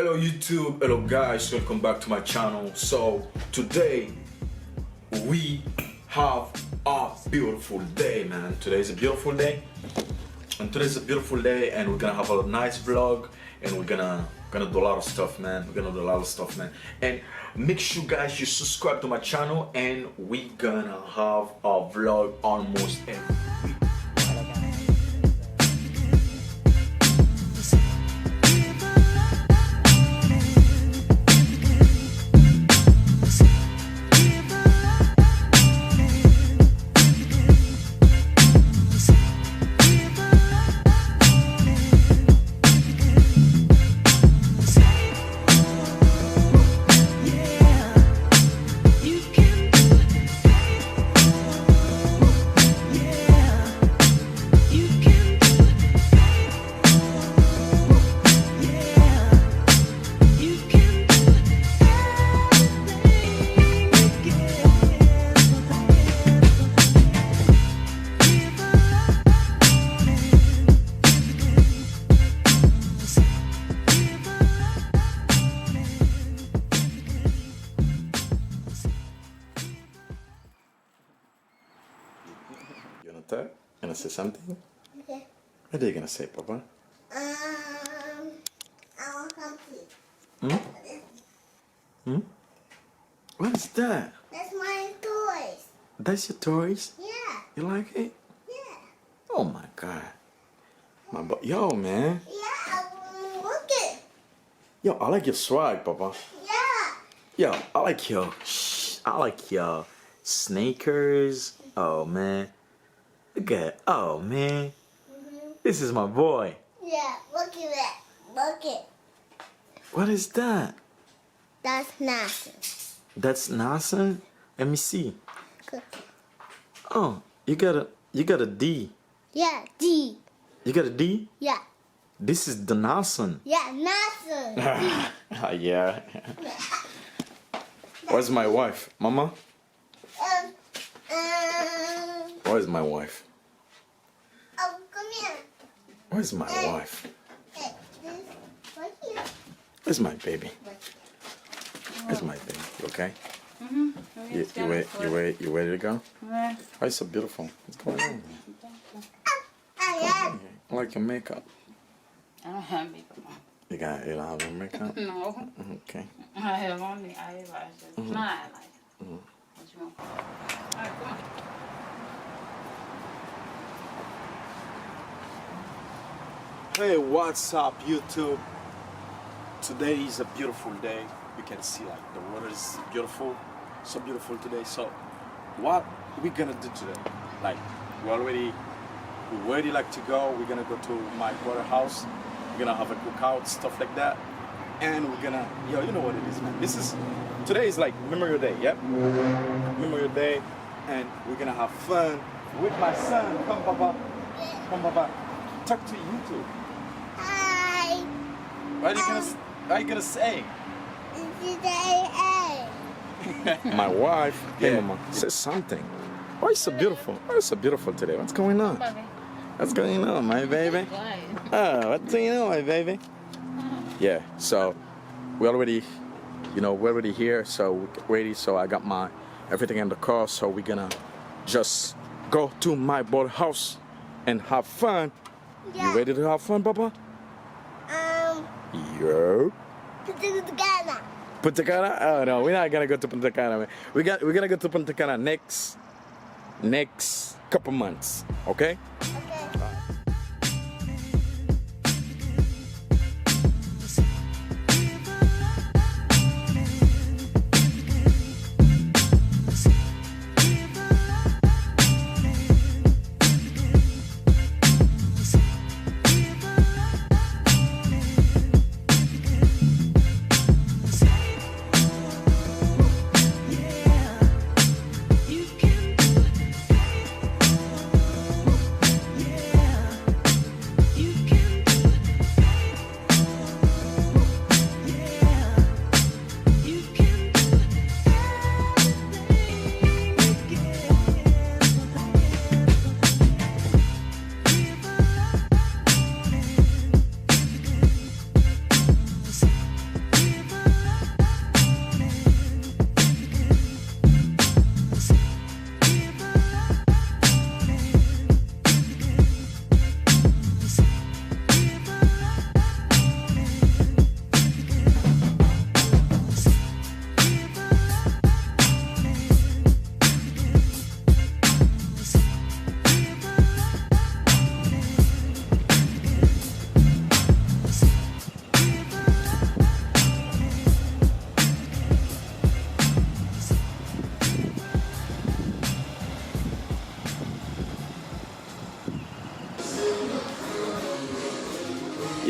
Hello YouTube, hello guys, welcome back to my channel. So today we have a beautiful day, man. Today is a beautiful day, and we're gonna have a nice vlog, and we're gonna do a lot of stuff, man. And make sure guys you subscribe to my channel, and we're gonna have a vlog almost every week. You gonna say something? Okay. What are you gonna say, Papa? I want something. What is that? That's my toys. That's your toys? Yeah. You like it? Yeah. Oh my god. Yo, man. Yeah. Look it. Yo, I like your swag, Papa. Yeah. Yo, I like your sneakers. Oh man. Look at it. Oh man. This is my boy. Yeah. Look at it. Look it. What is that? That's nothing. That's Nasan? Let me see. Cookie. Oh, you got a D. Yeah. D. You got a D? Yeah. This is the Nasan. Yeah. Nothing. Yeah. Where's my wife? Mama? Where's my wife? Oh, come here. Where's my wife? Hey, this right here. Where's my baby? Where's my baby? You okay? You ready to go? Yeah. Why so beautiful? What's going on? I I like your makeup. I don't have makeup on. You don't have no makeup? No. Okay. I have only eyelashes. Not eyelashes. What you want? Alright, come on. Hey, what's up YouTube? Today is a beautiful day. You can see like the water is beautiful, so beautiful today. So what we gonna do today? Like we're ready like to go. We're gonna go to my brother's house. We're gonna have a cookout, stuff like that. And we're gonna, you know what it is, man. Today is like Memorial Day, yep? Memorial Day, and we're gonna have fun with my son. Come, Papa. Talk to YouTube. Hi. What are you gonna say? Today, My wife. Hey, Yeah. Mama. Say something. Why is so beautiful? Why is so beautiful today? What's going on? Baby. What's going on, my baby? Quiet. Oh, what's going on, my baby? Yeah. So we're already here. So we're ready. So I got my everything in the car. So we're gonna just go to my boy house and have fun. Yeah. You ready to have fun, Papa? Yo. Together. Punta Cana? Oh no, we're not gonna go to Punta Cana, man. We're gonna go to Punta Cana next couple months, okay? Okay. You can do it.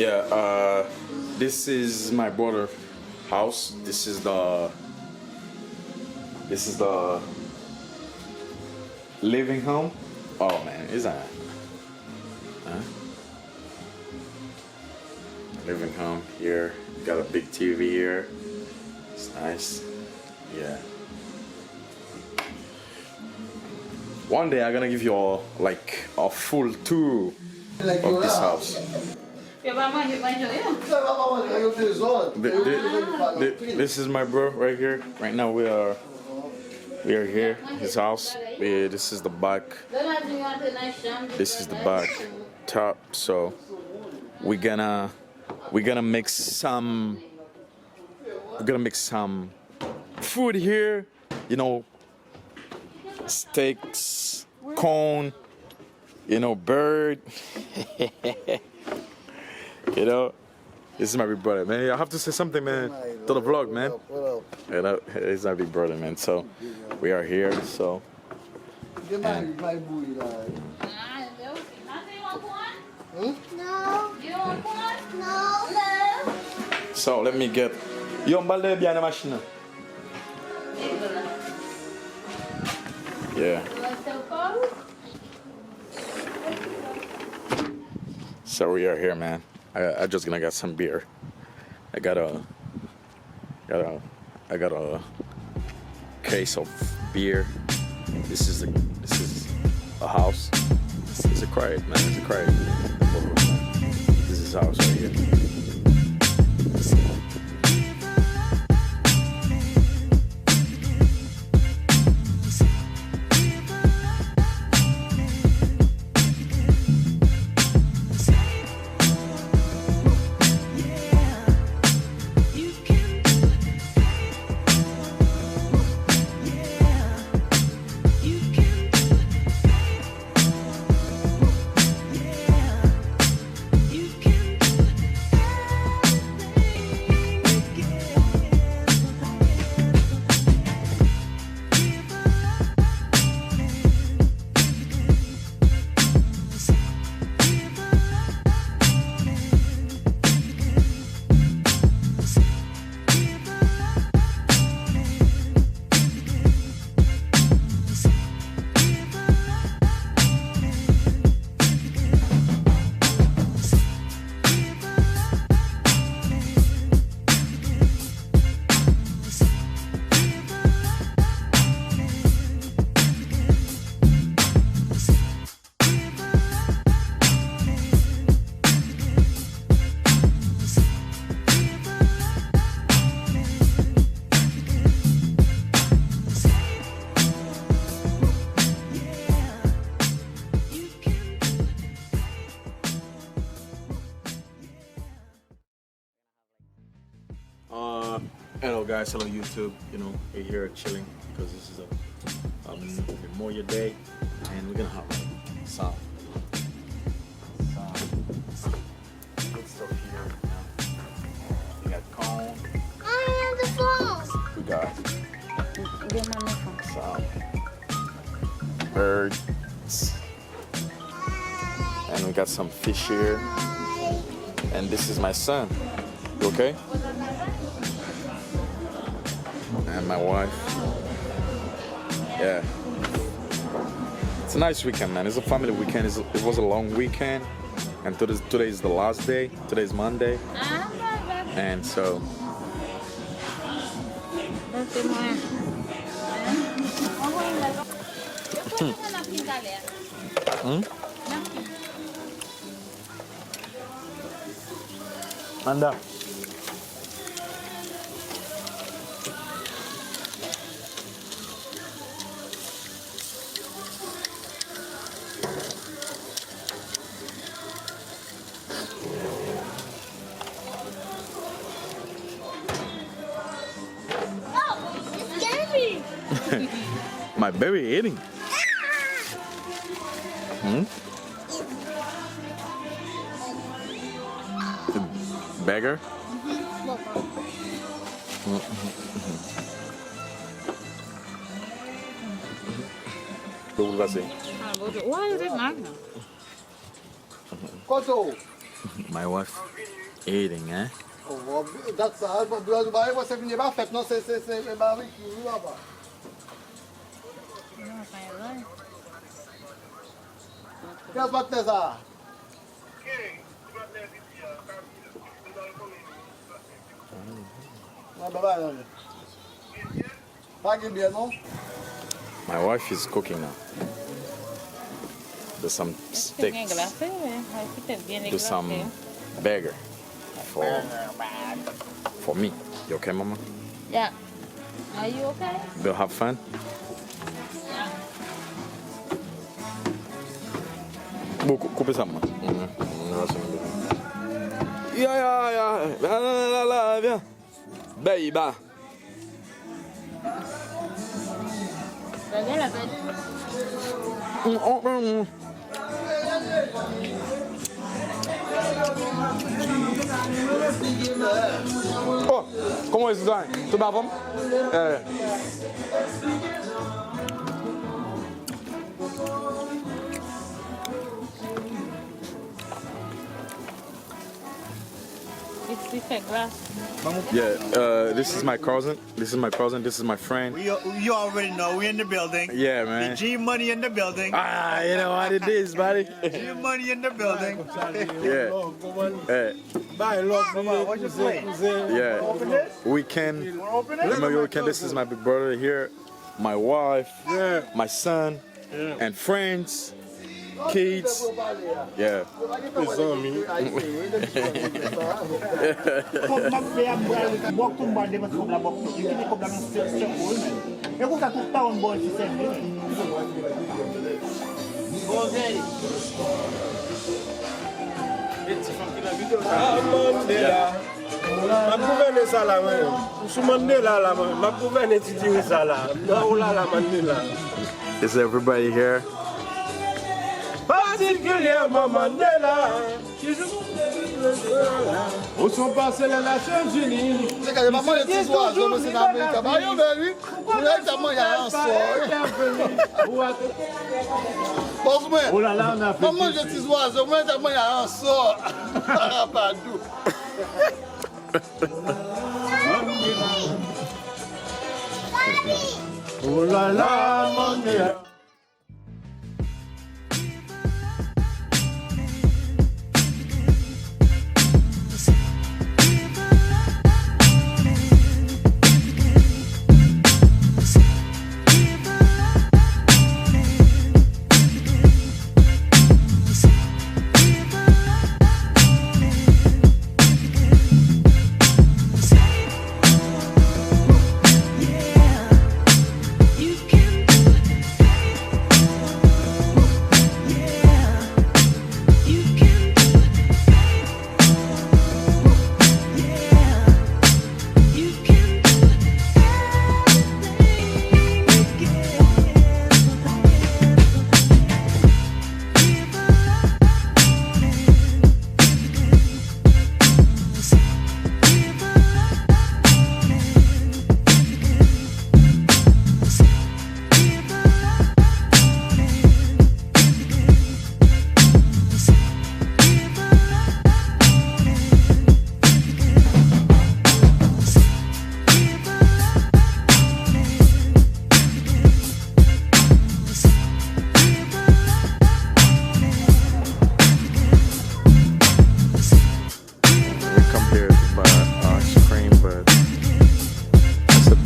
Yeah, this is my brother' house. This is the living home. Oh man, is that? Huh? Living home here. Got a big TV here. It's nice. Yeah. One day I'm gonna give you all like a full tour of this house. This is my bro right here. Right now we are here, his house. This is the back. This is the back top. So we're gonna make some food here. You know, steaks, corn. You know, bird. You know, this is my big brother, man. I have to say something, man, to the vlog, man. You know, it's my big brother, man. So we are here. So. And No. You want one? No. No. so let me get. Yo, balde bien la machine. Yeah. So we are here, man. I just gonna get some beer. I got a case of beer. This is a house. It's a crate, man. It's a crate. This is house right here. Hello guys, hello YouTube. You know, we're here chilling because this is a Memorial Day, and we're gonna have like, some good stuff here. We got corn. I have the phone. We got some birds, and we got some fish here. And this is my son. You okay? And my wife. Yeah. It's a nice weekend, man. It's a family weekend. It was a long weekend. And today is the last day. Today is Monday. And so. Manda. My baby eating. Beggar? Why is it Magna? My wife. Eating, eh? Das do bairro você vinha pra festa, não sei se é barbecue lá, pá. Que as bates lá? My wife is cooking now. Do some steaks. Do some burger for me. You okay, Mama? Yeah. Are you okay? We'll have fun. Coupe ça, moi. Yeah. Viens. Baby. Regarde la bête. Oh, comment est-ce que ça? Tout va bon? It's a glass. Yeah, this is my cousin. This is my friend. You already know we in the building. Yeah, man. The G Money in the building. Ah, you know what it is, buddy. G Money in the building. Yeah. What you say? Yeah. Weekend. This is my big brother here, my wife, my son, and friends, kids. Yeah. Ma gouverne ça là, sous Mandela là, ma gouverne étudier ça là, là Mandela. Is everybody here? Particulièrement Mandela. Où sont passées les Nations Unies? C'est quand même pas les petits oiseaux, mais c'est l'Amérique. Bah, yo, baby, pour l'examen, il y a un sort. Oh là là, on a fait. Maman, les petits oiseaux, mais il y a un sort. Rapadou. Oh là là, Mandela.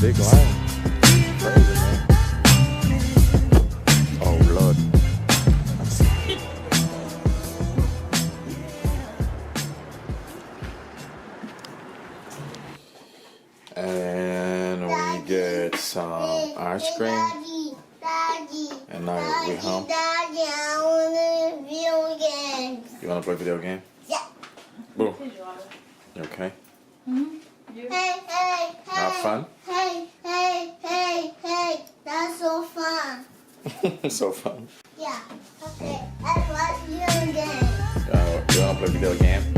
Big line. Crazy, man. Oh, Lord. And we get some ice cream. Daddy. And now we're home. Daddy, I want to video games. You want to play video game? Yeah. Boo. You okay? Hey. Have fun? Hey. That's so fun. So fun. Yeah. Okay. I want video games. You want to play video game?